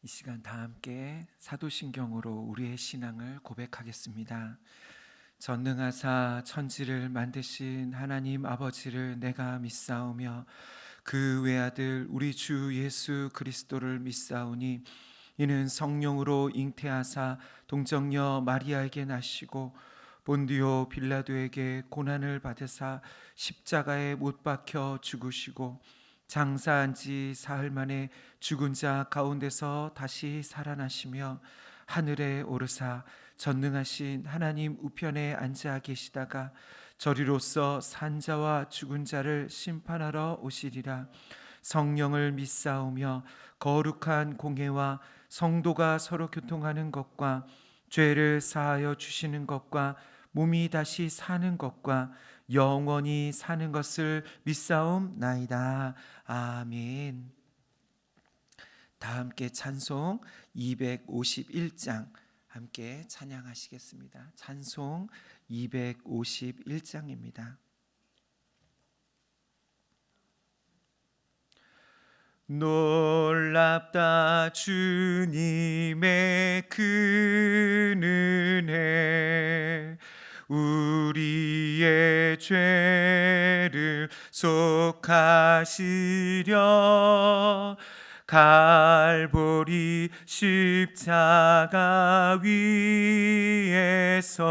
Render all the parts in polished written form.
이 시간 다 함께 사도신경으로 우리의 신앙을 고백하겠습니다. 전능하사 천지를 만드신 하나님 아버지를 내가 믿사오며 그 외아들 우리 주 예수 그리스도를 믿사오니 이는 성령으로 잉태하사 동정녀 마리아에게 나시고 본디오 빌라도에게 고난을 받으사 십자가에 못 박혀 죽으시고 장사한 지 사흘 만에 죽은 자 가운데서 다시 살아나시며 하늘에 오르사 전능하신 하나님 우편에 앉아 계시다가 저리로서 산자와 죽은 자를 심판하러 오시리라. 성령을 믿사오며 거룩한 공회와 성도가 서로 교통하는 것과 죄를 사하여 주시는 것과 몸이 다시 사는 것과 영원히 사는 것을 믿사옵나이다. 아멘. 다 함께 찬송 251장 함께 찬양하시겠습니다. 찬송 251장입니다. 놀랍다 주님의 큰 은혜, 우리의 죄를 속하시려 갈보리 십자가 위에서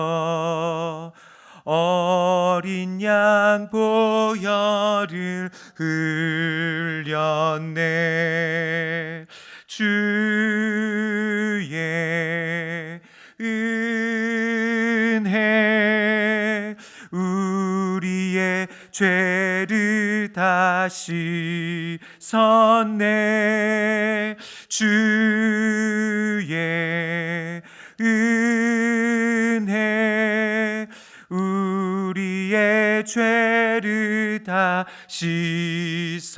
어린 양 보혈을 흘렸네. 주의 은혜 우리의 죄를 다시 섰네. 주의 은혜 우리의 죄를 다 씻었네.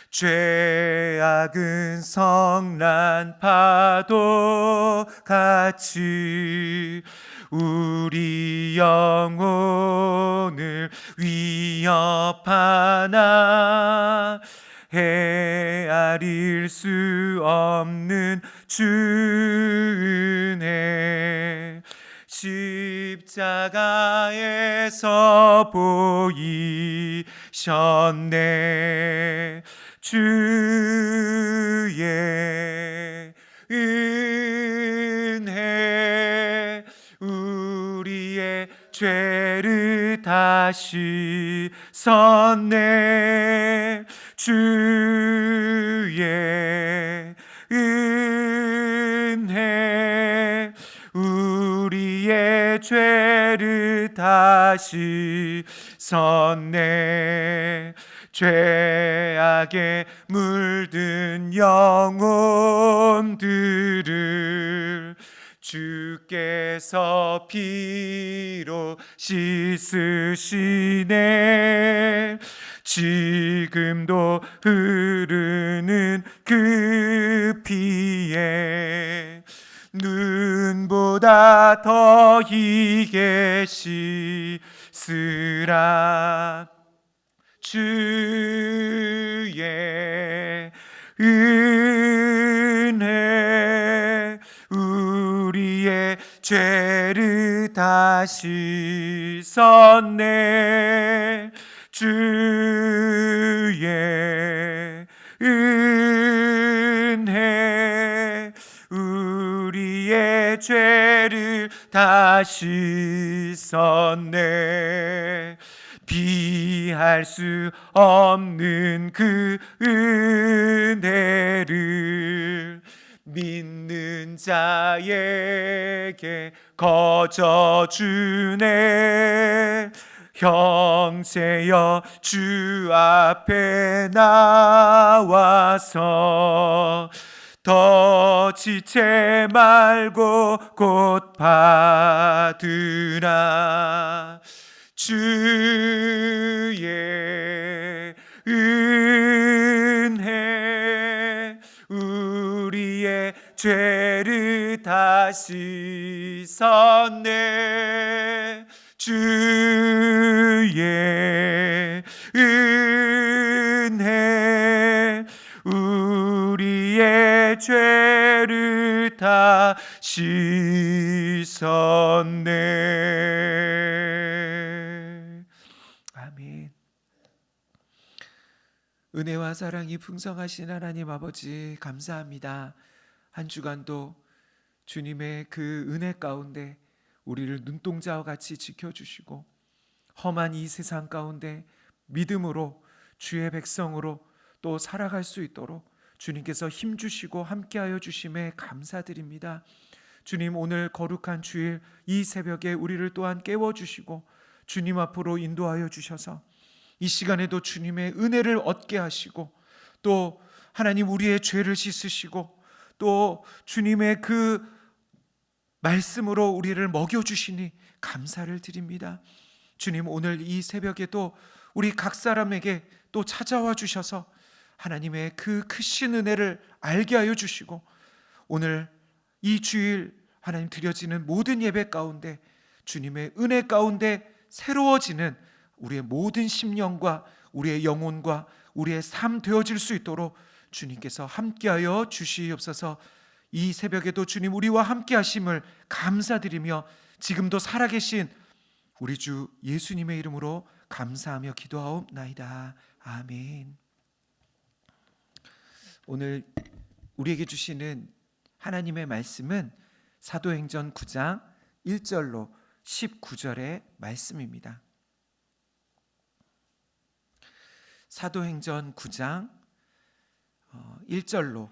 죄악은 성난 파도 같이 우리 영혼을 위협하나 헤아릴 수 없는 주 은혜, 십자가에서 보이셨네. 주의 은혜 우리의 죄를 다시 섰네. 주의 은혜 우리의 죄를 다시 섰네. 죄악에 물든 영혼들을 주께서 피로 씻으시네. 지금도 흐르는 그 피에 눈보다 더 희게 씻으라. 주의 은혜 우리의 죄를 다시 섰네. 주의 은혜 우리의 죄를 다시 섰네. 비할 수 없는 그 은혜를 믿는 자에게 거저 주네. 형제여 주 앞에 나와서 더 지체 말고 곧 받으라. 주의 은혜 우리의 죄를 다시 섰네. 주의 은혜 우리 죄를 다 씻었네. 아멘. 은혜와 사랑이 풍성하신 하나님 아버지, 감사합니다. 한 주간도 주님의 그 은혜 가운데 우리를 눈동자와 같이 지켜주시고, 험한 이 세상 가운데 믿음으로 주의 백성으로 또 살아갈 수 있도록 주님께서 힘주시고 함께하여 주심에 감사드립니다. 주님, 오늘 거룩한 주일 이 새벽에 우리를 또한 깨워주시고 주님 앞으로 인도하여 주셔서 이 시간에도 주님의 은혜를 얻게 하시고, 또 하나님 우리의 죄를 씻으시고, 또 주님의 그 말씀으로 우리를 먹여주시니 감사를 드립니다. 주님, 오늘 이 새벽에도 우리 각 사람에게 또 찾아와 주셔서 하나님의 그 크신 은혜를 알게 하여 주시고, 오늘 이 주일 하나님 드려지는 모든 예배 가운데 주님의 은혜 가운데 새로워지는 우리의 모든 심령과 우리의 영혼과 우리의 삶 되어질 수 있도록 주님께서 함께하여 주시옵소서. 이 새벽에도 주님 우리와 함께 하심을 감사드리며 지금도 살아계신 우리 주 예수님의 이름으로 감사하며 기도하옵나이다. 아멘. 오늘 우리에게 주시는 하나님의 말씀은 사도행전 9장 1절로 19절의 말씀입니다. 사도행전 9장 1절로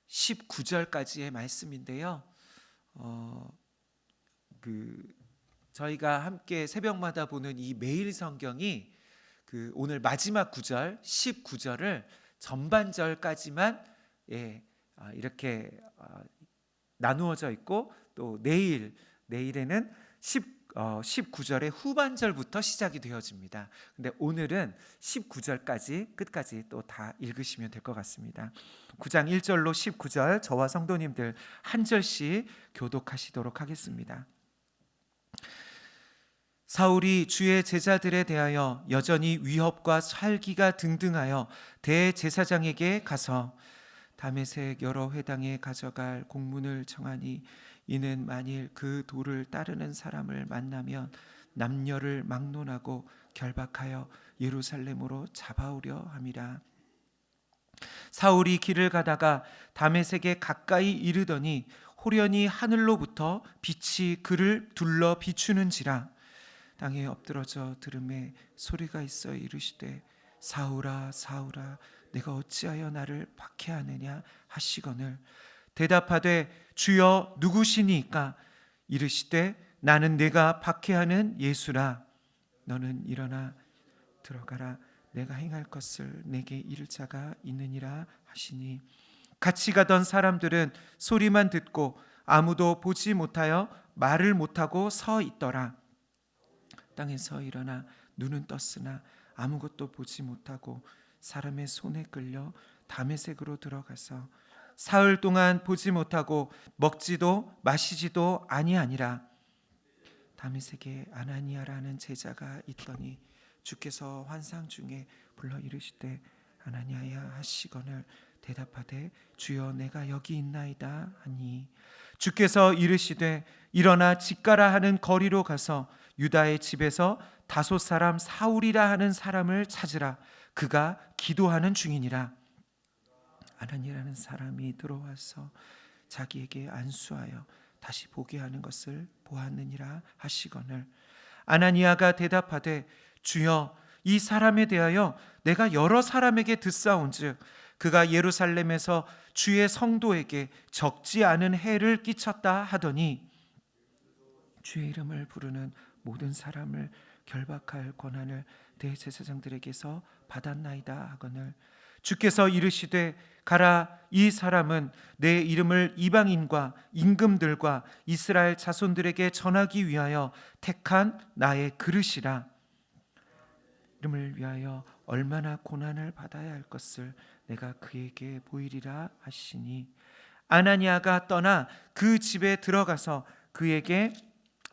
19절까지의 말씀인데요. 저희가 함께 새벽마다 보는 이 매일 성경이 오늘 마지막 9절 19절을 전반절까지만 이렇게 나누어져 있고, 또 내일에는 19절의 후반절부터 시작이 되어집니다. 근데 오늘은 19절까지 끝까지 또 다 읽으시면 될 것 같습니다. 9장 1절로 19절 저와 성도님들 한 절씩 교독하시도록 하겠습니다. 사울이 주의 제자들에 대하여 여전히 위협과 살기가 등등하여 대제사장에게 가서 다메섹 여러 회당에 가져갈 공문을 청하니, 이는 만일 그 도를 따르는 사람을 만나면 남녀를 막론하고 결박하여 예루살렘으로 잡아오려 함이라. 사울이 길을 가다가 다메섹에 가까이 이르더니 호련히 하늘로부터 빛이 그를 둘러 비추는지라. 땅에 엎드러져 들음에 소리가 있어 이르시되, 사울아 사울아 내가 어찌하여 나를 박해하느냐 하시거늘, 대답하되 주여 누구시니까? 이르시되 나는 내가 박해하는 예수라. 너는 일어나 들어가라. 내가 행할 것을 내게 이를 자가 있느니라 하시니, 같이 가던 사람들은 소리만 듣고 아무도 보지 못하여 말을 못하고 서 있더라. 땅에서 일어나 눈은 떴으나 아무것도 보지 못하고 사람의 손에 끌려 다메섹으로 들어가서 사흘 동안 보지 못하고 먹지도 마시지도 아니하니라. 다메섹에 아나니아라는 제자가 있더니 주께서 환상 중에 불러 이르시되 아나니아야 하시거늘, 대답하되 주여 내가 여기 있나이다 하니, 주께서 이르시되 일어나 집가라 하는 거리로 가서 유다의 집에서 다소 사람 사울이라 하는 사람을 찾으라. 그가 기도하는 중이니라. 아나니아라는 사람이 들어와서 자기에게 안수하여 다시 보게 하는 것을 보았느니라 하시거늘, 아나니아가 대답하되 주여 이 사람에 대하여 내가 여러 사람에게 듣사온즉 그가 예루살렘에서 주의 성도에게 적지 않은 해를 끼쳤다 하더니, 주의 이름을 부르는 모든 사람을 결박할 권한을 대제사장들에게서 받았나이다 하거늘, 주께서 이르시되 가라. 이 사람은 내 이름을 이방인과 임금들과 이스라엘 자손들에게 전하기 위하여 택한 나의 그릇이라. 이름을 위하여 얼마나 고난을 받아야 할 것을 내가 그에게 보이리라 하시니, 아나니아가 떠나 그 집에 들어가서 그에게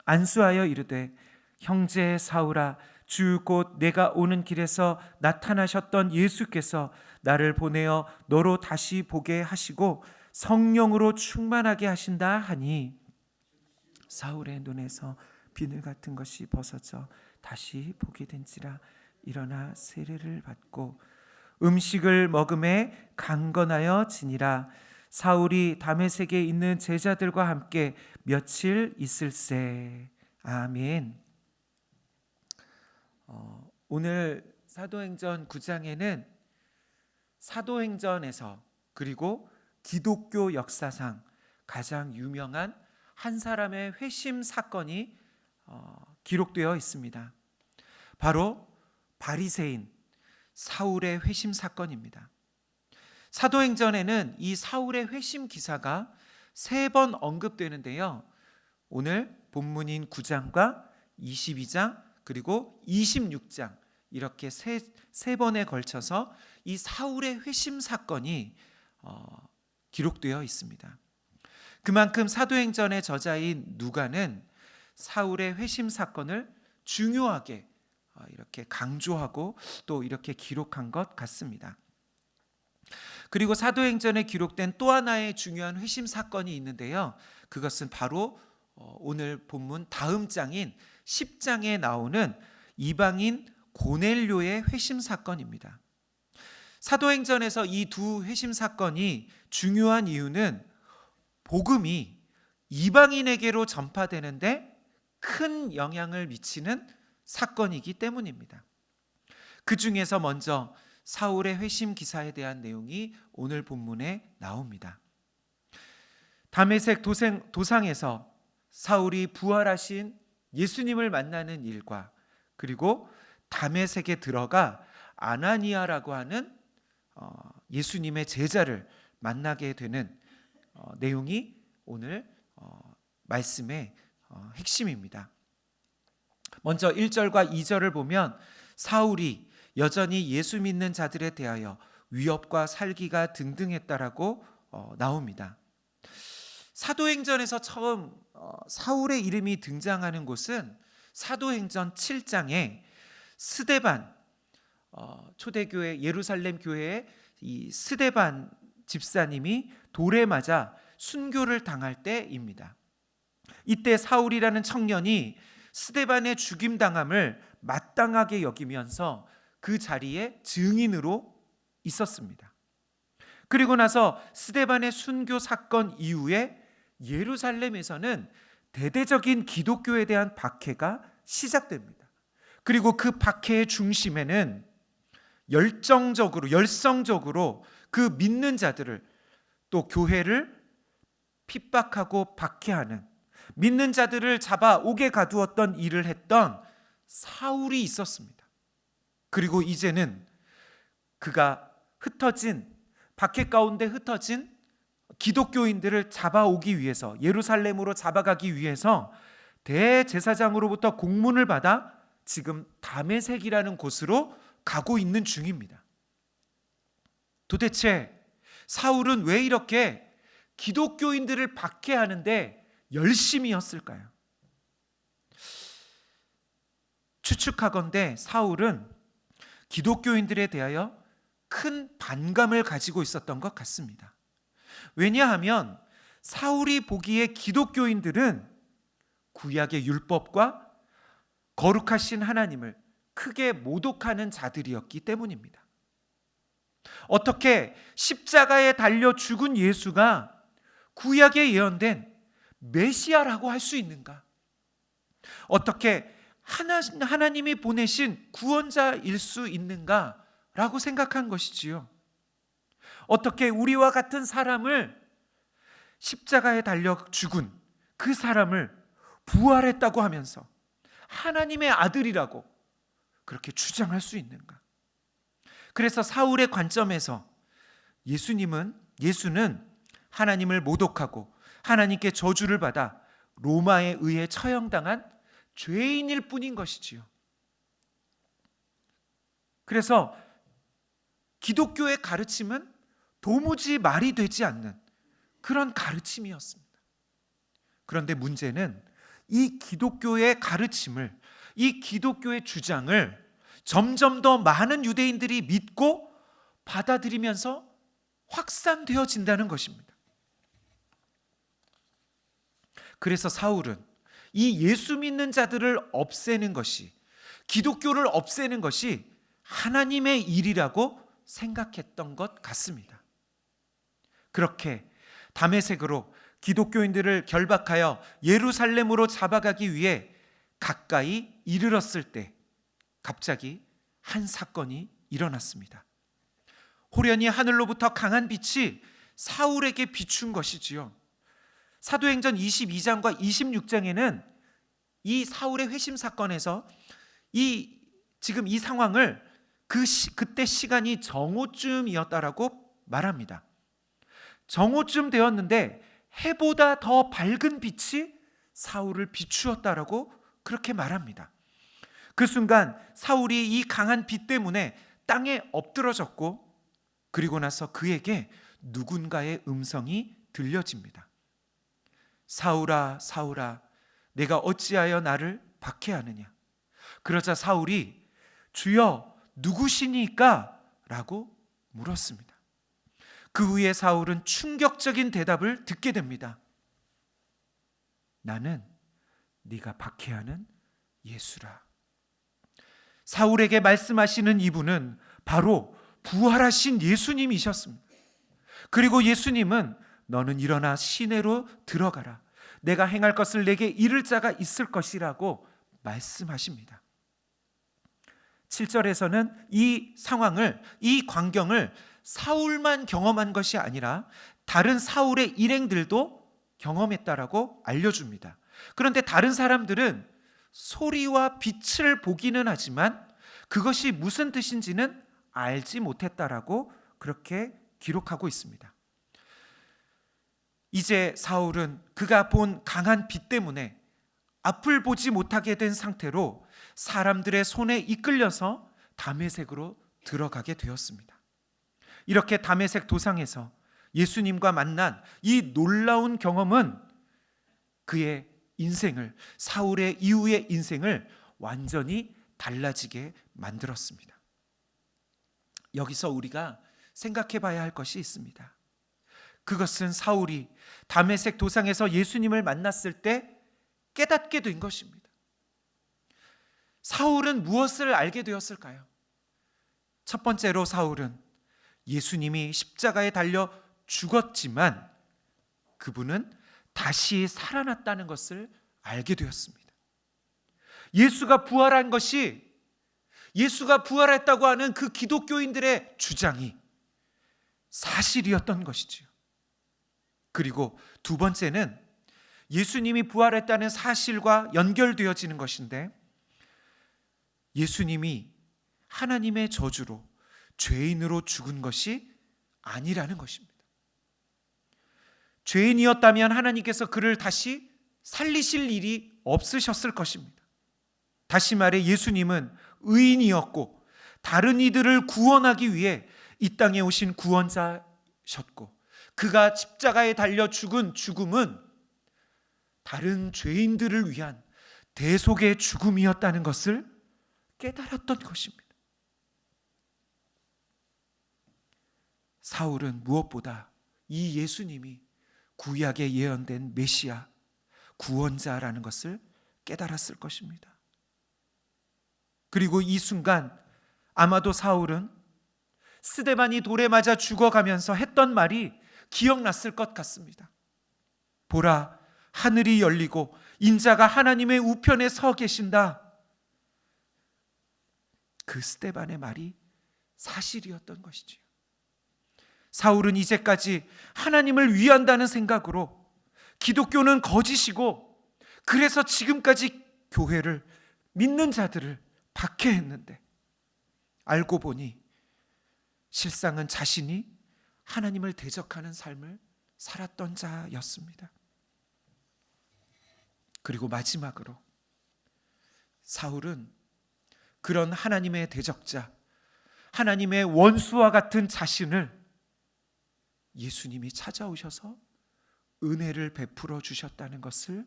안수하여 이르되, 형제 사울아, 주 곧 내가 오는 길에서 나타나셨던 예수께서 나를 보내어 너로 다시 보게 하시고 성령으로 충만하게 하신다 하니 사울의 눈에서 비늘 같은 것이 벗어져 다시 보게 된지라. 일어나 세례를 받고 음식을 먹음에 강건하여 지니라. 사울이 다메섹에 있는 제자들과 함께 며칠 있을세. 아멘. 오늘 사도행전 9장에는 사도행전에서 그리고 기독교 역사상 가장 유명한 한 사람의 회심 사건이 기록되어 있습니다. 바로 바리새인 사울의 회심 사건입니다. 사도행전에는 이 사울의 회심 기사가 3번 언급되는데요. 오늘 본문인 9장과 22장 그리고 26장 이렇게 세 번에 걸쳐서 이 사울의 회심 사건이 기록되어 있습니다. 그만큼 사도행전의 저자인 누가는 사울의 회심 사건을 중요하게 이렇게 강조하고 또 이렇게 기록한 것 같습니다. 그리고 사도행전에 기록된 또 하나의 중요한 회심 사건이 있는데요. 그것은 바로 오늘 본문 다음 장인 10장에 나오는 이방인 고넬료의 회심 사건입니다. 사도행전에서 이 두 회심 사건이 중요한 이유는 복음이 이방인에게로 전파되는데 큰 영향을 미치는 사건이기 때문입니다. 그 중에서 먼저 사울의 회심 기사에 대한 내용이 오늘 본문에 나옵니다. 다메섹 도상에서 사울이 부활하신 예수님을 만나는 일과 그리고 다메섹에 들어가 아나니아라고 하는 예수님의 제자를 만나게 되는 내용이 오늘 말씀의 핵심입니다. 먼저 1절과 2절을 보면 사울이 여전히 예수 믿는 자들에 대하여 위협과 살기가 등등했다라고 나옵니다. 사도행전에서 처음 사울의 이름이 등장하는 곳은 사도행전 7장에 스데반 초대교회 예루살렘 교회의 이 스데반 집사님이 돌에 맞아 순교를 당할 때입니다. 이때 사울이라는 청년이 스데반의 죽임당함을 마땅하게 여기면서 그 자리에 증인으로 있었습니다. 그리고 나서 스데반의 순교 사건 이후에 예루살렘에서는 대대적인 기독교에 대한 박해가 시작됩니다. 그리고 그 박해의 중심에는 열성적으로 그 믿는 자들을 또 교회를 핍박하고 박해하는 믿는 자들을 잡아 옥에 가두었던 일을 했던 사울이 있었습니다. 그리고 이제는 그가 박해 가운데 흩어진 기독교인들을 잡아오기 위해서 예루살렘으로 잡아가기 위해서 대제사장으로부터 공문을 받아 지금 다메섹이라는 곳으로 가고 있는 중입니다. 도대체 사울은 왜 이렇게 기독교인들을 박해하는데 열심히 했을까요? 추측하건대 사울은 기독교인들에 대하여 큰 반감을 가지고 있었던 것 같습니다. 왜냐하면 사울이 보기에 기독교인들은 구약의 율법과 거룩하신 하나님을 크게 모독하는 자들이었기 때문입니다. 어떻게 십자가에 달려 죽은 예수가 구약에 예언된 메시아라고 할 수 있는가? 어떻게 하나님이 보내신 구원자일 수 있는가라고 생각한 것이지요. 어떻게 우리와 같은 사람을 십자가에 달려 죽은 그 사람을 부활했다고 하면서 하나님의 아들이라고 그렇게 주장할 수 있는가? 그래서 사울의 관점에서 예수는 하나님을 모독하고 하나님께 저주를 받아 로마에 의해 처형당한 죄인일 뿐인 것이지요. 그래서 기독교의 가르침은 도무지 말이 되지 않는 그런 가르침이었습니다. 그런데 문제는 이 기독교의 가르침을, 이 기독교의 주장을 점점 더 많은 유대인들이 믿고 받아들이면서 확산되어진다는 것입니다. 그래서 사울은 이 예수 믿는 자들을 없애는 것이, 기독교를 없애는 것이 하나님의 일이라고 생각했던 것 같습니다. 그렇게 다메섹으로 기독교인들을 결박하여 예루살렘으로 잡아가기 위해 가까이 이르렀을 때 갑자기 한 사건이 일어났습니다. 호련히 하늘로부터 강한 빛이 사울에게 비춘 것이지요. 사도행전 22장과 26장에는 이 사울의 회심 사건에서 지금 이 상황을 그때 시간이 정오쯤이었다라고 말합니다. 정오쯤 되었는데 해보다 더 밝은 빛이 사울을 비추었다라고 그렇게 말합니다. 그 순간 사울이 이 강한 빛 때문에 땅에 엎드러졌고, 그리고 나서 그에게 누군가의 음성이 들려집니다. 사울아, 사울아, 내가 어찌하여 나를 박해하느냐? 그러자 사울이 주여 누구시니까? 라고 물었습니다. 그 후에 사울은 충격적인 대답을 듣게 됩니다. 나는 네가 박해하는 예수라. 사울에게 말씀하시는 이분은 바로 부활하신 예수님이셨습니다. 그리고 예수님은 너는 일어나 시내로 들어가라. 내가 행할 것을 내게 이를 자가 있을 것이라고 말씀하십니다. 7절에서는 이 상황을, 이 광경을 사울만 경험한 것이 아니라 다른 사울의 일행들도 경험했다라고 알려줍니다. 그런데 다른 사람들은 소리와 빛을 보기는 하지만 그것이 무슨 뜻인지는 알지 못했다라고 그렇게 기록하고 있습니다. 이제 사울은 그가 본 강한 빛 때문에 앞을 보지 못하게 된 상태로 사람들의 손에 이끌려서 다메섹으로 들어가게 되었습니다. 이렇게 다메섹 도상에서 예수님과 만난 이 놀라운 경험은 그의 인생을, 사울의 이후의 인생을 완전히 달라지게 만들었습니다. 여기서 우리가 생각해 봐야 할 것이 있습니다. 그것은 사울이 다메섹 도상에서 예수님을 만났을 때 깨닫게 된 것입니다. 사울은 무엇을 알게 되었을까요? 첫 번째로 사울은 예수님이 십자가에 달려 죽었지만 그분은 다시 살아났다는 것을 알게 되었습니다. 예수가 부활한 것이, 예수가 부활했다고 하는 그 기독교인들의 주장이 사실이었던 것이지요. 그리고 두 번째는 예수님이 부활했다는 사실과 연결되어지는 것인데, 예수님이 하나님의 저주로 죄인으로 죽은 것이 아니라는 것입니다. 죄인이었다면 하나님께서 그를 다시 살리실 일이 없으셨을 것입니다. 다시 말해 예수님은 의인이었고 다른 이들을 구원하기 위해 이 땅에 오신 구원자셨고, 그가 십자가에 달려 죽은 죽음은 다른 죄인들을 위한 대속의 죽음이었다는 것을 깨달았던 것입니다. 사울은 무엇보다 이 예수님이 구약에 예언된 메시아, 구원자라는 것을 깨달았을 것입니다. 그리고 이 순간 아마도 사울은 스데반이 돌에 맞아 죽어가면서 했던 말이 기억났을 것 같습니다. 보라, 하늘이 열리고 인자가 하나님의 우편에 서 계신다. 그 스데반의 말이 사실이었던 것이지요. 사울은 이제까지 하나님을 위한다는 생각으로 기독교는 거짓이고, 그래서 지금까지 교회를, 믿는 자들을 박해했는데, 알고 보니 실상은 자신이 하나님을 대적하는 삶을 살았던 자였습니다. 그리고 마지막으로 사울은 그런 하나님의 대적자, 하나님의 원수와 같은 자신을 예수님이 찾아오셔서 은혜를 베풀어 주셨다는 것을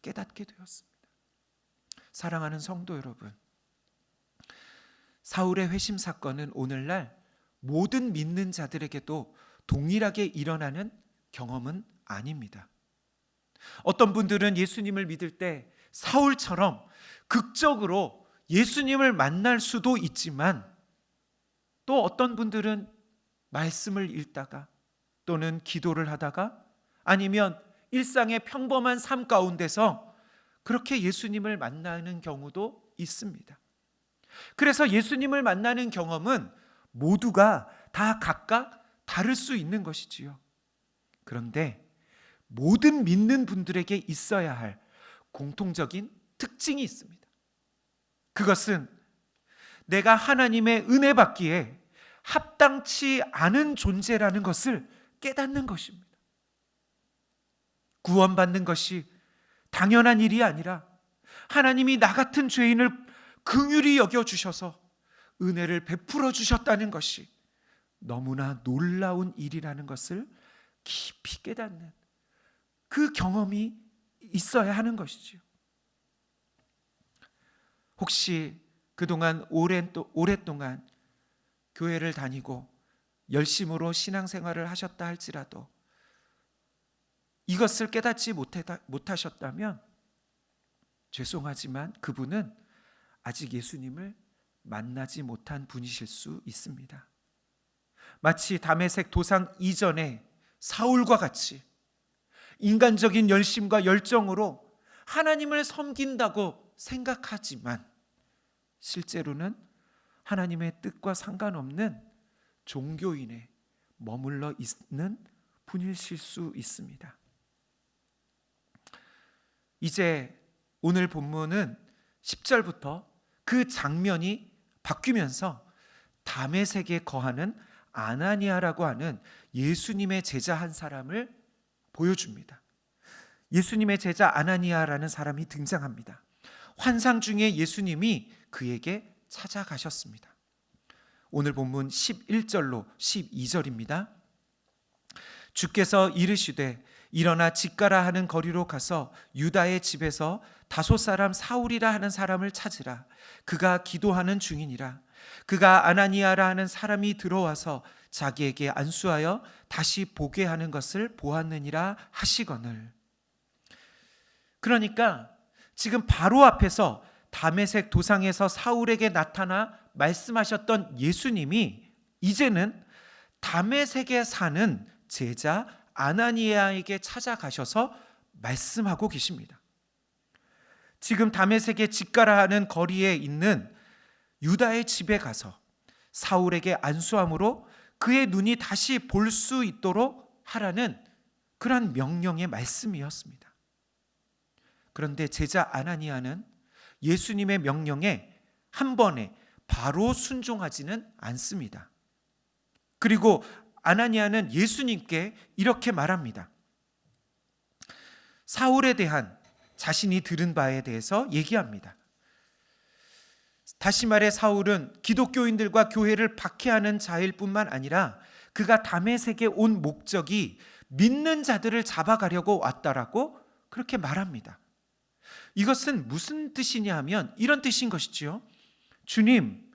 깨닫게 되었습니다. 사랑하는 성도 여러분, 사울의 회심 사건은 오늘날 모든 믿는 자들에게도 동일하게 일어나는 경험은 아닙니다. 어떤 분들은 예수님을 믿을 때 사울처럼 극적으로 예수님을 만날 수도 있지만, 또 어떤 분들은 말씀을 읽다가 또는 기도를 하다가 아니면 일상의 평범한 삶 가운데서 그렇게 예수님을 만나는 경우도 있습니다. 그래서 예수님을 만나는 경험은 모두가 다 각각 다를 수 있는 것이지요. 그런데 모든 믿는 분들에게 있어야 할 공통적인 특징이 있습니다. 그것은 내가 하나님의 은혜 받기에 합당치 않은 존재라는 것을 깨닫는 것입니다. 구원받는 것이 당연한 일이 아니라 하나님이 나 같은 죄인을 긍휼히 여겨주셔서 은혜를 베풀어 주셨다는 것이 너무나 놀라운 일이라는 것을 깊이 깨닫는 그 경험이 있어야 하는 것이지요. 혹시 그동안 오랫동안 교회를 다니고 열심으로 신앙생활을 하셨다 할지라도 이것을 깨닫지 못하셨다면 죄송하지만 그분은 아직 예수님을 만나지 못한 분이실 수 있습니다. 마치 다메섹 도상 이전에 사울과 같이 인간적인 열심과 열정으로 하나님을 섬긴다고 생각하지만 실제로는 하나님의 뜻과 상관없는 종교인에 머물러 있는 분이실 수 있습니다. 이제 오늘 본문은 10절부터 그 장면이 바뀌면서 다메섹에 거하는 아나니아라고 하는 예수님의 제자 한 사람을 보여줍니다. 예수님의 제자 아나니아라는 사람이 등장합니다. 환상 중에 예수님이 그에게 찾아가셨습니다. 오늘 본문 11절로 12절입니다. 주께서 이르시되 일어나 직가라 하는 거리로 가서 유다의 집에서 다소 사람 사울이라 하는 사람을 찾으라. 그가 기도하는 중이니라. 그가 아나니아라 하는 사람이 들어와서 자기에게 안수하여 다시 보게 하는 것을 보았느니라 하시거늘. 그러니까 지금 바로 앞에서 다메섹 도상에서 사울에게 나타나 말씀하셨던 예수님이 이제는 다메섹에 사는 제자 아나니아에게 찾아가셔서 말씀하고 계십니다. 지금 다메섹의 직가라 하는 거리에 있는 유다의 집에 가서 사울에게 안수함으로 그의 눈이 다시 볼 수 있도록 하라는 그러한 명령의 말씀이었습니다. 그런데 제자 아나니아는 예수님의 명령에 한 번에 바로 순종하지는 않습니다. 그리고 아나니아는 예수님께 이렇게 말합니다. 사울에 대한 자신이 들은 바에 대해서 얘기합니다. 다시 말해 사울은 기독교인들과 교회를 박해하는 자일 뿐만 아니라 그가 다메섹에 온 목적이 믿는 자들을 잡아가려고 왔다라고 그렇게 말합니다. 이것은 무슨 뜻이냐 하면 이런 뜻인 것이지요. 주님,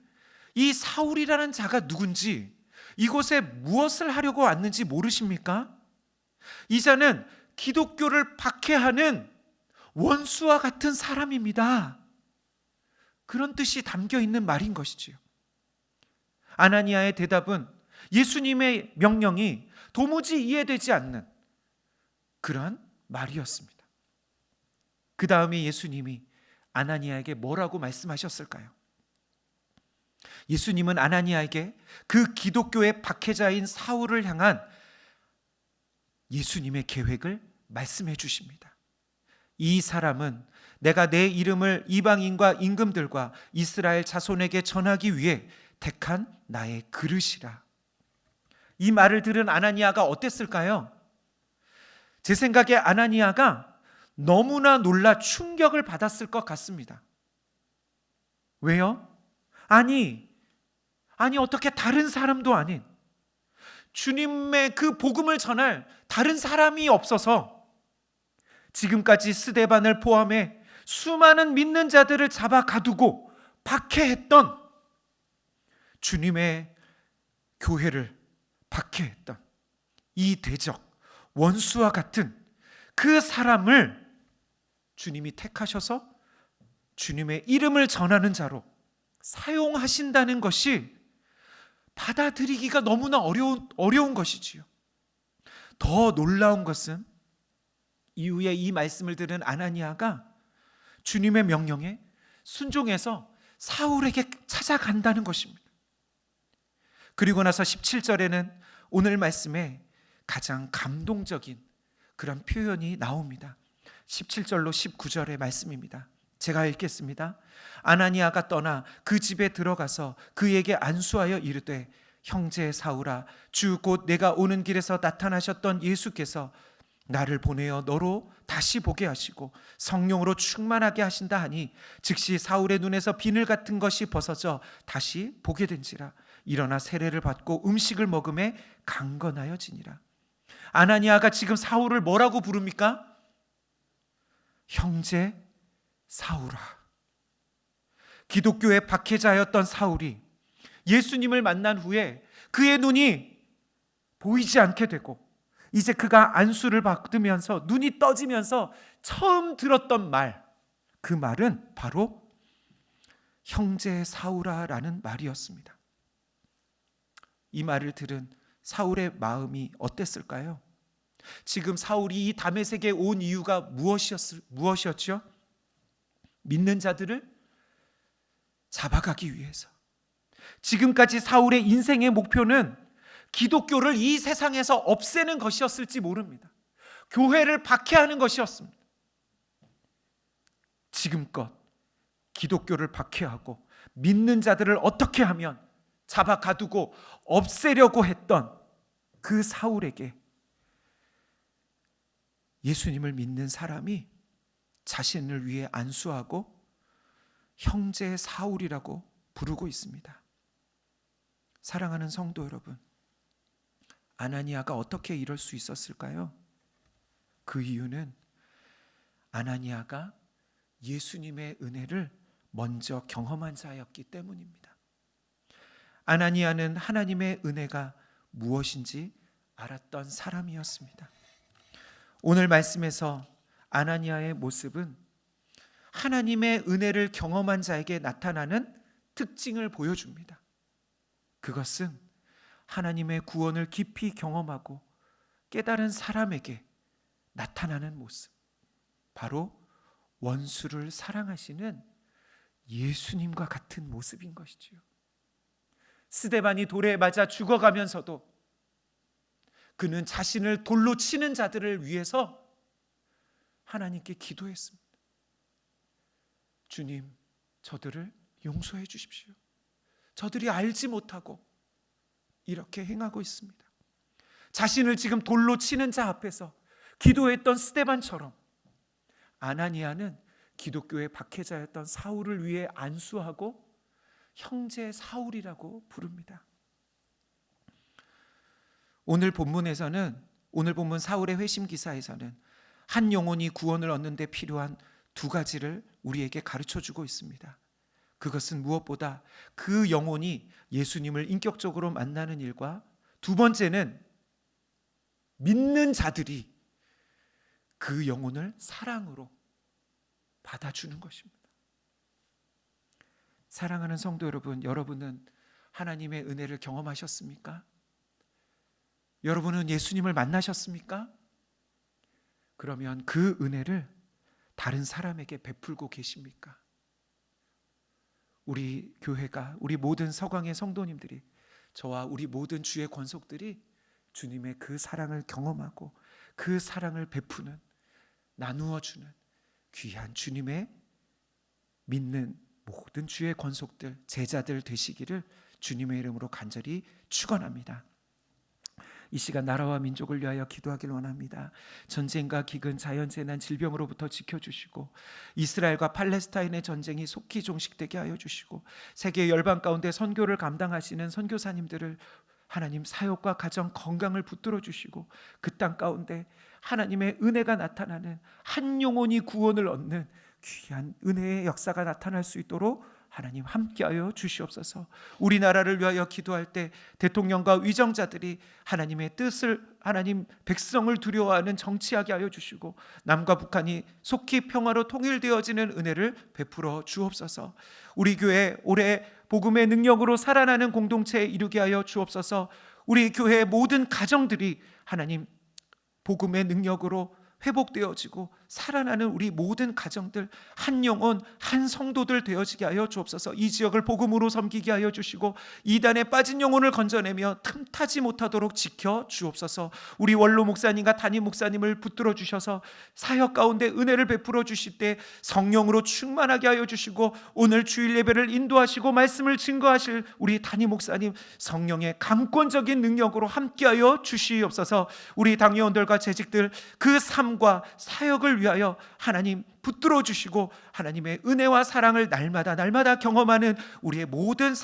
이 사울이라는 자가 누군지, 이곳에 무엇을 하려고 왔는지 모르십니까? 이 자는 기독교를 박해하는 원수와 같은 사람입니다. 그런 뜻이 담겨 있는 말인 것이지요. 아나니아의 대답은 예수님의 명령이 도무지 이해되지 않는 그러한 말이었습니다. 그 다음에 예수님이 아나니아에게 뭐라고 말씀하셨을까요? 예수님은 아나니아에게 그 기독교의 박해자인 사울을 향한 예수님의 계획을 말씀해 주십니다. 이 사람은 내가 내 이름을 이방인과 임금들과 이스라엘 자손에게 전하기 위해 택한 나의 그릇이라. 이 말을 들은 아나니아가 어땠을까요? 제 생각에 아나니아가 너무나 놀라 충격을 받았을 것 같습니다. 왜요? 아니 어떻게 다른 사람도 아닌 주님의 그 복음을 전할 다른 사람이 없어서 지금까지 스데반을 포함해 수많은 믿는 자들을 잡아 가두고 박해했던 주님의 교회를 박해했던 이 대적 원수와 같은 그 사람을 주님이 택하셔서 주님의 이름을 전하는 자로 사용하신다는 것이 받아들이기가 너무나 어려운 것이지요. 더 놀라운 것은 이후에 이 말씀을 들은 아나니아가 주님의 명령에 순종해서 사울에게 찾아간다는 것입니다. 그리고 나서 17절에는 오늘 말씀에 가장 감동적인 그런 표현이 나옵니다. 17절로 19절의 말씀입니다. 제가 읽겠습니다. 아나니아가 떠나 그 집에 들어가서 그에게 안수하여 이르되 형제 사울아, 주 곧 내가 오는 길에서 나타나셨던 예수께서 나를 보내어 너로 다시 보게 하시고 성령으로 충만하게 하신다 하니 즉시 사울의 눈에서 비늘 같은 것이 벗어져 다시 보게 된지라. 일어나 세례를 받고 음식을 먹음에 강건하여지니라. 아나니아가 지금 사울을 뭐라고 부릅니까? 형제 사울아. 기독교의 박해자였던 사울이 예수님을 만난 후에 그의 눈이 보이지 않게 되고 이제 그가 안수를 받으면서 눈이 떠지면서 처음 들었던 말, 그 말은 바로 형제 사울아라는 말이었습니다. 이 말을 들은 사울의 마음이 어땠을까요? 지금 사울이 이 다메섹에 온 이유가 무엇이었죠? 믿는 자들을 잡아가기 위해서. 지금까지 사울의 인생의 목표는 기독교를 이 세상에서 없애는 것이었을지 모릅니다. 교회를 박해하는 것이었습니다. 지금껏 기독교를 박해하고 믿는 자들을 어떻게 하면 잡아 가두고 없애려고 했던 그 사울에게 예수님을 믿는 사람이 자신을 위해 안수하고 형제 사울이라고 부르고 있습니다. 사랑하는 성도 여러분, 아나니아가 어떻게 이럴 수 있었을까요? 그 이유는 아나니아가 예수님의 은혜를 먼저 경험한 자였기 때문입니다. 아나니아는 하나님의 은혜가 무엇인지 알았던 사람이었습니다. 오늘 말씀에서 아나니아의 모습은 하나님의 은혜를 경험한 자에게 나타나는 특징을 보여줍니다. 그것은 하나님의 구원을 깊이 경험하고 깨달은 사람에게 나타나는 모습, 바로 원수를 사랑하시는 예수님과 같은 모습인 것이지요. 스데반이 돌에 맞아 죽어가면서도 그는 자신을 돌로 치는 자들을 위해서 하나님께 기도했습니다. 주님, 저들을 용서해 주십시오. 저들이 알지 못하고 이렇게 행하고 있습니다. 자신을 지금 돌로 치는 자 앞에서 기도했던 스데반처럼 아나니아는 기독교의 박해자였던 사울을 위해 안수하고 형제 사울이라고 부릅니다. 오늘 본문 사울의 회심 기사에서는 한 영혼이 구원을 얻는 데 필요한 두 가지를 우리에게 가르쳐 주고 있습니다. 그것은 무엇보다 그 영혼이 예수님을 인격적으로 만나는 일과 두 번째는 믿는 자들이 그 영혼을 사랑으로 받아주는 것입니다. 사랑하는 성도 여러분, 여러분은 하나님의 은혜를 경험하셨습니까? 여러분은 예수님을 만나셨습니까? 그러면 그 은혜를 다른 사람에게 베풀고 계십니까? 우리 교회가, 우리 모든 서강의 성도님들이, 저와 우리 모든 주의 권속들이 주님의 그 사랑을 경험하고 그 사랑을 베푸는, 나누어 주는 귀한 주님의 믿는 모든 주의 권속들, 제자들 되시기를 주님의 이름으로 간절히 축원합니다. 이 시간 나라와 민족을 위하여 기도하길 원합니다. 전쟁과 기근, 자연재난, 질병으로부터 지켜주시고 이스라엘과 팔레스타인의 전쟁이 속히 종식되게 하여 주시고 세계 열방 가운데 선교를 감당하시는 선교사님들을 하나님 사역과 가정 건강을 붙들어 주시고 그 땅 가운데 하나님의 은혜가 나타나는 한 영혼이 구원을 얻는 귀한 은혜의 역사가 나타날 수 있도록 하나님 함께하여 주시옵소서. 우리나라를 위하여 기도할 때 대통령과 위정자들이 하나님의 뜻을, 하나님 백성을 두려워하는 정치하게 하여 주시고 남과 북한이 속히 평화로 통일되어지는 은혜를 베풀어 주옵소서. 우리 교회 올해 복음의 능력으로 살아나는 공동체에 이루게 하여 주옵소서. 우리 교회의 모든 가정들이 하나님 복음의 능력으로 회복되어지고 살아나는 우리 모든 가정들, 한 영혼 한 성도들 되어지게 하여 주옵소서. 이 지역을 복음으로 섬기게 하여 주시고 이단에 빠진 영혼을 건져내며 틈타지 못하도록 지켜 주옵소서. 우리 원로 목사님과 담임 목사님을 붙들어 주셔서 사역 가운데 은혜를 베풀어 주실 때 성령으로 충만하게 하여 주시고 오늘 주일 예배를 인도하시고 말씀을 증거하실 우리 담임 목사님 성령의 강권적인 능력으로 함께하여 주시옵소서. 우리 당회원들과 재직들 그 삶과 사역을 위하여 하나님 붙들어 주시고 하나님의 은혜와 사랑을 날마다 경험하는 우리의 모든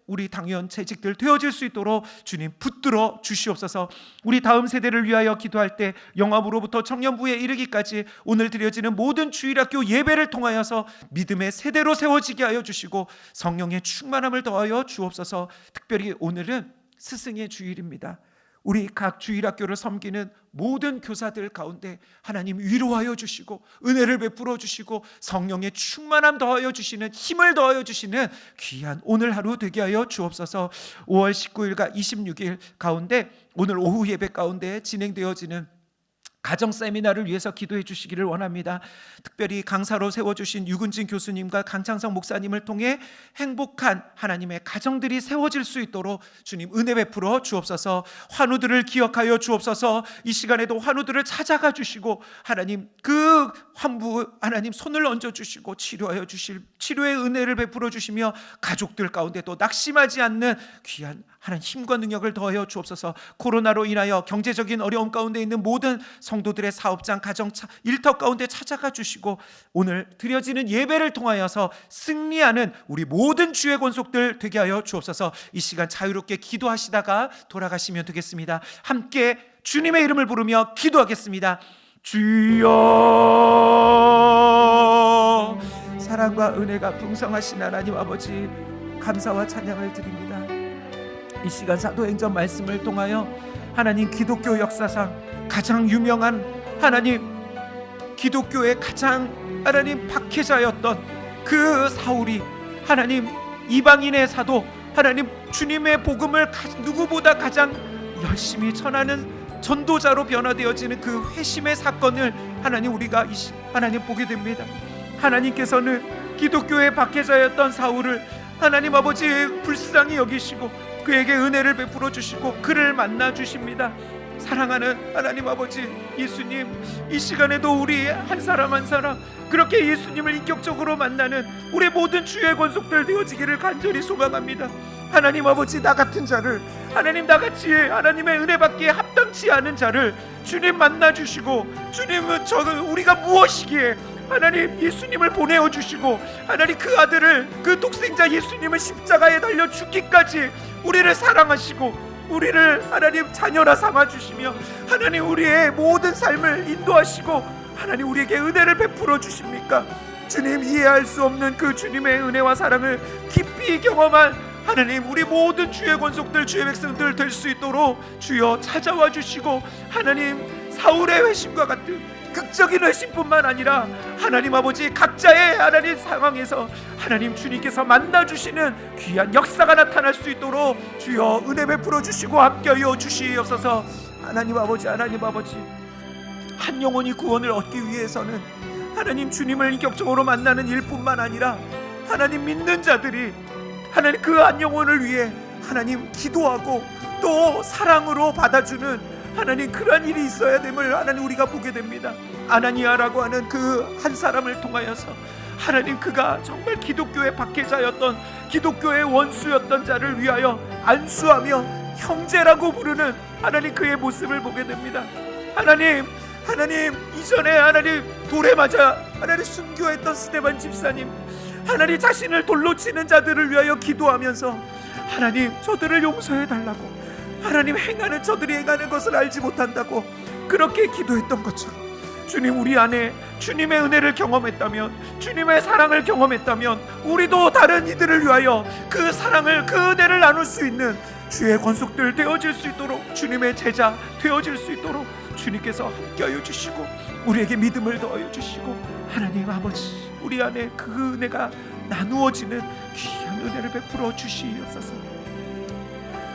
우리 당회원 재직들 되어질 수 있도록 주님 붙들어 주시옵소서. 우리 다음 세대를 위하여 기도할 때 영암으로부터 청년부에 이르기까지 오늘 드려지는 모든 주일학교 예배를 통하여서 믿음의 세대로 세워지게 하여 주시고 성령의 충만함을 더하여 주옵소서. 특별히 오늘은 스승의 주일입니다. 우리 각 주일학교를 섬기는 모든 교사들 가운데 하나님 위로하여 주시고 은혜를 베풀어 주시고 성령의 충만함 더하여 주시는 힘을 더하여 주시는 귀한 오늘 하루 되게 하여 주옵소서. 5월 19일과 26일 가운데 오늘 오후 예배 가운데 진행되어지는 가정 세미나를 위해서 기도해 주시기를 원합니다. 특별히 강사로 세워주신 유근진 교수님과 강창성 목사님을 통해 행복한 하나님의 가정들이 세워질 수 있도록 주님 은혜 베풀어 주옵소서. 환우들을 기억하여 주옵소서. 이 시간에도 환우들을 찾아가 주시고 하나님 그 환부 하나님 손을 얹어 주시고 치료하여 주실 치료의 은혜를 베풀어 주시며 가족들 가운데 또 낙심하지 않는 귀한 하나님 힘과 능력을 더하여 주옵소서. 코로나로 인하여 경제적인 어려움 가운데 있는 모든 성도들의 사업장, 가정, 일터 가운데 찾아가 주시고 오늘 드려지는 예배를 통하여서 승리하는 우리 모든 주의 권속들 되게 하여 주옵소서. 이 시간 자유롭게 기도하시다가 돌아가시면 되겠습니다. 함께 주님의 이름을 부르며 기도하겠습니다. 주여, 사랑과 은혜가 풍성하신 하나님 아버지 감사와 찬양을 드립니다. 이 시간 사도행전 말씀을 통하여 하나님 기독교 역사상 가장 유명한 하나님 기독교의 가장 하나님 박해자였던 그 사울이 하나님 이방인의 사도 하나님 주님의 복음을 누구보다 가장 열심히 전하는 전도자로 변화되어지는 그 회심의 사건을 하나님 우리가 하나님 보게 됩니다. 하나님께서는 기독교의 박해자였던 사울을 하나님 아버지 불쌍히 여기시고 그에게 은혜를 베풀어 주시고 그를 만나 주십니다. 사랑하는 하나님 아버지 예수님, 이 시간에도 우리 한 사람 한 사람 그렇게 예수님을 인격적으로 만나는 우리 모든 주의 권속들 되어지기를 간절히 소망합니다. 하나님 아버지 나 같은 자를 하나님 나같이 하나님의 은혜 받기에 합당치 않은 자를 주님 만나 주시고 주님은 우리가 무엇이기에 하나님 예수님을 보내어 주시고 하나님 그 아들을 그 독생자 예수님을 십자가에 달려 죽기까지 우리를 사랑하시고 우리를 하나님 자녀라 삼아 주시며 하나님 우리의 모든 삶을 인도하시고 하나님 우리에게 은혜를 베풀어 주십니까? 주님 이해할 수 없는 그 주님의 은혜와 사랑을 깊이 경험한 하나님 우리 모든 주의 권속들 주의 백성들 될 수 있도록 주여 찾아와 주시고 하나님 사울의 회심과 같은 극적인 회심뿐만 아니라 하나님 아버지 각자의 하나님 상황에서 하나님 주님께서 만나주시는 귀한 역사가 나타날 수 있도록 주여 은혜 베풀어 주시고 함께하여 주시옵소서. 하나님 아버지 한 영혼이 구원을 얻기 위해서는 하나님 주님을 인격적으로 만나는 일뿐만 아니라 하나님 믿는 자들이 하나님 그 한 영혼을 위해 하나님 기도하고 또 사랑으로 받아주는 하나님 그러한 일이 있어야 됨을 하나님 우리가 보게 됩니다. 아나니아라고 하는 그 한 사람을 통하여서 하나님 그가 정말 기독교의 박해자였던 기독교의 원수였던 자를 위하여 안수하며 형제라고 부르는 하나님 그의 모습을 보게 됩니다. 하나님 이전에 하나님 돌에 맞아 하나님 순교했던 스데반 집사님 하나님 자신을 돌로 치는 자들을 위하여 기도하면서 하나님 저들을 용서해 달라고 하나님 저들이 행하는 것을 알지 못한다고 그렇게 기도했던 것처럼 주님 우리 안에 주님의 은혜를 경험했다면 주님의 사랑을 경험했다면 우리도 다른 이들을 위하여 그 사랑을, 그 은혜를 나눌 수 있는 주의 권속들 되어질 수 있도록, 주님의 제자 되어질 수 있도록 주님께서 함께하여 주시고 우리에게 믿음을 더하여 주시고, 하나님 아버지 우리 안에 그 은혜가 나누어지는 귀한 은혜를 베풀어 주시옵소서.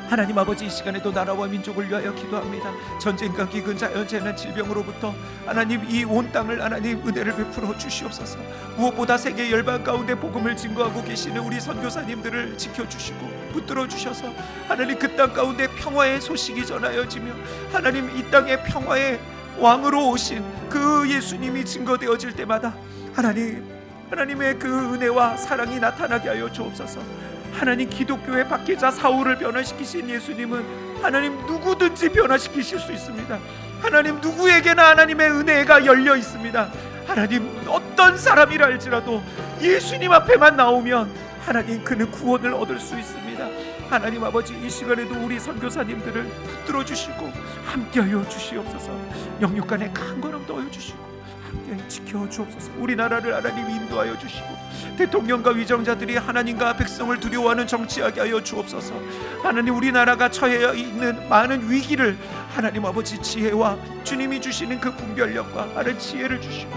하나님 아버지, 이 시간에도 나라와 민족을 위하여 기도합니다. 전쟁과 기근, 자연재난, 질병으로부터 하나님 이 온 땅을 하나님 은혜를 베풀어 주시옵소서. 무엇보다 세계 열방 가운데 복음을 증거하고 계시는 우리 선교사님들을 지켜주시고 붙들어 주셔서 하나님 그 땅 가운데 평화의 소식이 전하여지며 하나님 이 땅에 평화의 왕으로 오신 그 예수님이 증거되어질 때마다 하나님의 그 은혜와 사랑이 나타나게 하여 주옵소서. 하나님 기독교의 박해자 사울을 변화시키신 예수님은 하나님 누구든지 변화시키실 수 있습니다. 하나님 누구에게나 하나님의 은혜가 열려 있습니다. 하나님 어떤 사람이라 할지라도 예수님 앞에만 나오면 하나님 그는 구원을 얻을 수 있습니다. 하나님 아버지, 이 시간에도 우리 선교사님들을 붙들어 주시고 함께하여 주시옵소서. 영육 간에 큰 걸음 더하여 주시고 함께 지켜 주옵소서. 우리나라를 하나님 인도하여 주시고 대통령과 위정자들이 하나님과 백성을 두려워하는 정치하게 하여 주옵소서. 하나님 우리나라가 처해 있는 많은 위기를 하나님 아버지 지혜와 주님이 주시는 그 분별력과 하나님 지혜를 주시고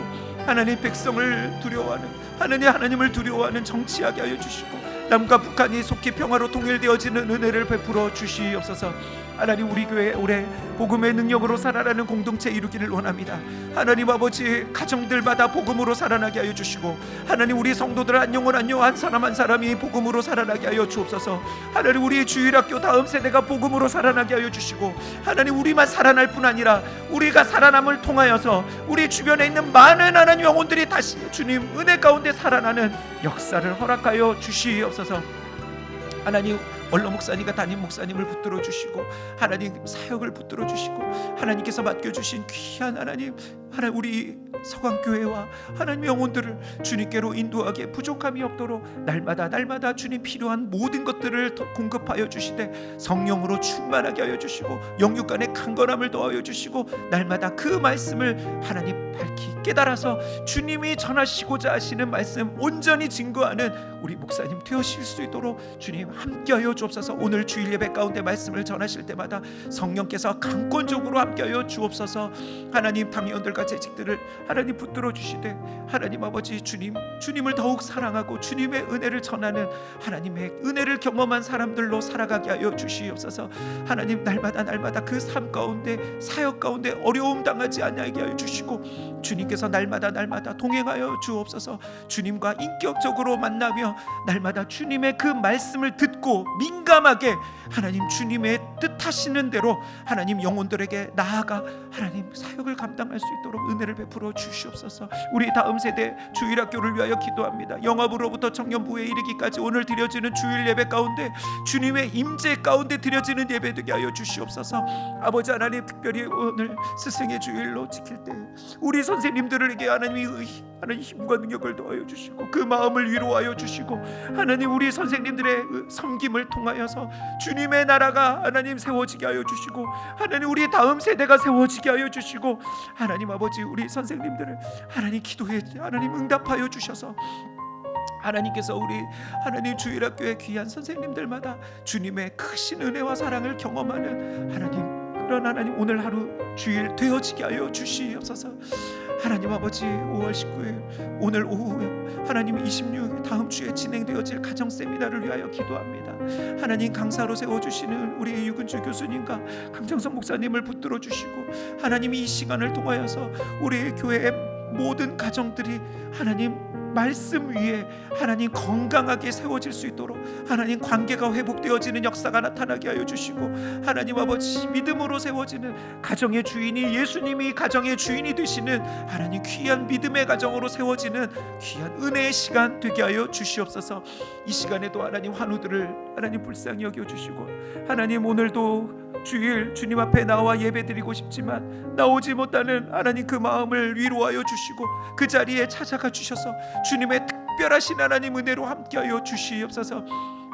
하나님 백성을 두려워하는 하나님을 두려워하는 정치하게 하여 주시고 남과 북한이 속히 평화로 통일되어지는 은혜를 베풀어 주시옵소서. 하나님 우리 교회 올해 복음의 능력으로 살아나는 공동체 이루기를 원합니다. 하나님 아버지, 가정들마다 복음으로 살아나게 하여 주시고 하나님 우리 성도들 한 영혼 한 사람 한 사람이 복음으로 살아나게 하여 주옵소서. 하나님 우리 주일학교 다음 세대가 복음으로 살아나게 하여 주시고 하나님 우리만 살아날 뿐 아니라 우리가 살아남을 통하여서 우리 주변에 있는 많은 하나님 영혼들이 다시 주님 은혜 가운데 살아나는 역사를 허락하여 주시옵소서. 하나님 원로 목사님과 담임 목사님을 붙들어 주시고 하나님 사역을 붙들어 주시고 하나님께서 맡겨주신 귀한 하나님 우리 서강교회와 하나님 영혼들을 주님께로 인도하게 부족함이 없도록 날마다 주님 필요한 모든 것들을 공급하여 주시되 성령으로 충만하게 하여 주시고 영육 간의 강건함을 더하여 주시고 날마다 그 말씀을 하나님 밝히 깨달아서 주님이 전하시고자 하시는 말씀 온전히 증거하는 우리 목사님 되어실 수 있도록 주님 함께하여 주옵소서. 오늘 주일 예배 가운데 말씀을 전하실 때마다 성령께서 강권적으로 함께하여 주옵소서. 하나님 당위원들과 재직들을 하나님 붙들어 주시되 하나님 아버지 주님을 더욱 사랑하고 주님의 은혜를 전하는 하나님의 은혜를 경험한 사람들로 살아가게 하여 주시옵소서. 하나님 날마다 그 삶 가운데 사역 가운데 어려움 당하지 않게 하여 주시고 주님께서 날마다 동행하여 주옵소서. 주님과 인격적으로 만나며 날마다 주님의 그 말씀을 듣고 민감하게 하나님 주님의 뜻하시는 대로 하나님 영혼들에게 나아가 하나님 사역을 감당할 수 있도록 은혜를 베풀어 주시옵소서. 우리 다음 세대 주일학교를 위하여 기도합니다. 영업으로부터 청년부에 이르기까지 오늘 드려지는 주일 예배 가운데 주님의 임재 가운데 드려지는 예배 되게 하여 주시옵소서. 아버지 하나님 특별히 오늘 스승의 주일로 지킬 때 우리 선생님들에게 하나님의 힘과 능력을 더하여 주시고 그 마음을 위로하여 주시고 하나님 우리 선생님들의 섬김을 통하여서 주님의 나라가 하나님 세워지게 하여 주시고 하나님 우리 다음 세대가 세워지게 하여 주시고 하나님 아버지 우리 선생님들을 하나님 기도에 하나님 응답하여 주셔서 하나님께서 우리 하나님 주일학교의 귀한 선생님들마다 주님의 크신 은혜와 사랑을 경험하는 그런 하나님 오늘 하루 주일 되어지게 하여 주시옵소서. 하나님 아버지 5월 19일 오늘 오후 하나님 26일 다음 주에 진행되어질 가정 세미나를 위하여 기도합니다. 하나님 강사로 세워주시는 우리 유근주 교수님과 강정선 목사님을 붙들어 주시고 하나님 이 시간을 통하여서 우리 교회의 모든 가정들이 하나님 말씀 위에 하나님 건강하게 세워질 수 있도록 하나님 관계가 회복되어지는 역사가 나타나게 하여 주시고 하나님 아버지 믿음으로 세워지는 가정의 주인이 예수님이 가정의 주인이 되시는 하나님 귀한 믿음의 가정으로 세워지는 귀한 은혜의 시간 되게 하여 주시옵소서. 이 시간에도 하나님 환우들을 하나님 불쌍히 여겨주시고 하나님 오늘도 주일 주님 앞에 나와 예배드리고 싶지만 나오지 못하는 하나님 그 마음을 위로하여 주시고 그 자리에 찾아가 주셔서 주님의 특별하신 하나님 은혜로 함께하여 주시옵소서.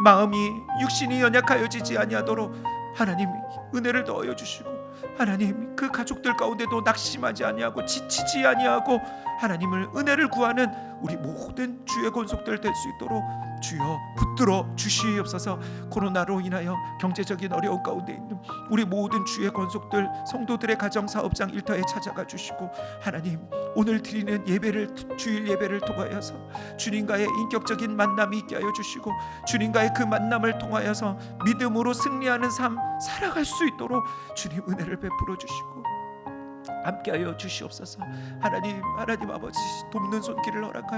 마음이 육신이 연약하여지지 아니하도록 하나님 은혜를 더하여 주시고 하나님 그 가족들 가운데도 낙심하지 아니하고 지치지 아니하고 하나님을 은혜를 구하는 우리 모든 주의 권속들 될 수 있도록 주여 붙들어 주시옵소서. 코로나로 인하여 경제적인 어려움 가운데 있는 우리 모든 주의 권속들 성도들의 가정 사업장 일터에 찾아가 주시고, 하나님 오늘 드리는 예배를, 주일 예배를 통하여서 주님과의 인격적인 만남이 있게 하여 주시고, 주님과의 그 만남을 통하여서 믿음으로 승리하는 삶 살아갈 수 있도록 주님 은혜를 베풀어 주시고 함께하여 주시옵소서. 하나님 아버지 돕는 손길을 허락하여